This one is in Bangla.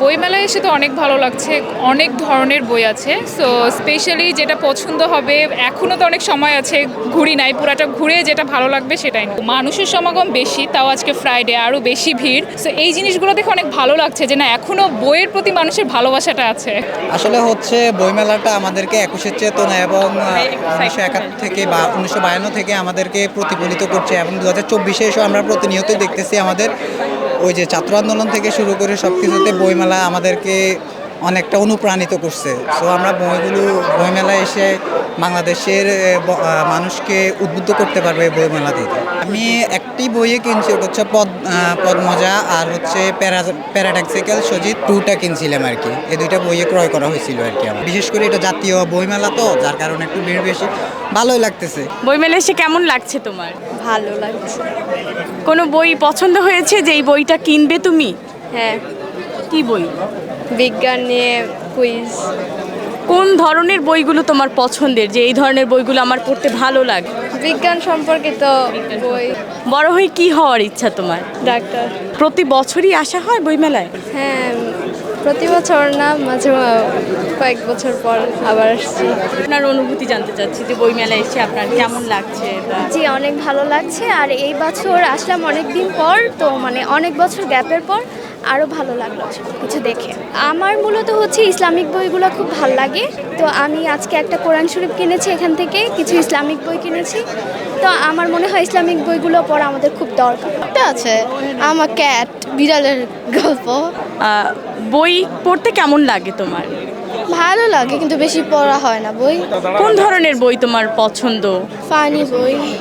বইমেলায় এসে তো অনেক ভালো লাগছে। অনেক ধরনের বই আছে। সো স্পেশালি যেটা পছন্দ হবে, এখনও তো অনেক সময় আছে, ঘুরি নাই, পুরাটা ঘুরে যেটা ভালো লাগবে সেটাই না। মানুষের সমাগম বেশি, তাও আজকে ফ্রাইডে আরও বেশি ভিড়। সো এই জিনিসগুলো দেখে অনেক ভালো লাগছে যে না, এখনও বইয়ের প্রতি মানুষের ভালোবাসাটা আছে। আসলে হচ্ছে বইমেলাটা আমাদেরকে একুশের চেতনা এবং 1971 থেকে বা 1952 থেকে আমাদেরকে প্রতিফলিত করছে এবং 2024-এ এসেও আমরা প্রতিনিয়তই দেখতেছি আমাদের ওই যে ছাত্র আন্দোলন থেকে শুরু করে সব কিছুতে বইমেলা আমাদেরকে অনেকটা অনুপ্রাণিত করছে। সো আমরা বইমেলায় এসে বাংলাদেশের মানুষকে উদ্বুদ্ধ করতে পারবে বইমেলা থেকে। আমি একটি বইয়ে কিনছি, ওটা হচ্ছে পদ্মজা আর হচ্ছে প্যারাডক্সিক্যাল সজিত 2টা কিনছিলাম আর কি। এই দুইটা বইয়ে ক্রয় করা হয়েছিল আর কি আমার। বিশেষ করে এটা জাতীয় বইমেলা তো, যার কারণে একটু ভিড় বেশি, ভালোই লাগতেছে। বইমেলা এসে কেমন লাগছে তোমার? ভালো লাগছে। কোনো বই পছন্দ হয়েছে যে এই বইটা কিনবে তুমি? হ্যাঁ, কি বই? বিজ্ঞান নিয়ে কুইজ। কোন ধরনের বইগুলো তোমার পছন্দের, যে এই ধরনের বইগুলো আমার পড়তে ভালো লাগে? বিজ্ঞান সম্পর্কিত বই। বড় হয়ে কি হওয়ার ইচ্ছা তোমার? ডাক্তার। প্রতি বছরই আসা হয় বইমেলায়? হ্যাঁ, প্রতি বছর না, মাঝে কয়েক বছর পর আবার আসছি। আপনার অনুভূতি জানতে চাচ্ছি যে বইমেলায় এসে আপনার কেমন লাগছে বা জি, অনেক ভালো লাগছে। আর এই বছর আসলাম অনেক দিন পর, তো মানে অনেক বছর গ্যাপের পর আরও ভালো লাগলো কিছু দেখে। আমার মূলত হচ্ছে ইসলামিক বইগুলো খুব ভালো লাগে। তো আমি আজকে একটা কোরআন শরীফ কিনেছি, এখান থেকে কিছু ইসলামিক বই কিনেছি। তো আমার মনে হয় ইসলামিক বইগুলো পড়া আমাদের খুব দরকার। একটা আছে আমার ক্যাট, বিড়ালের গল্প। বই পড়তে কেমন লাগে তোমার? ভালো লাগে, কিন্তু বেশি পড়া হয় না বই। কোন ধরনের বই তোমার পছন্দ? ফানি বই।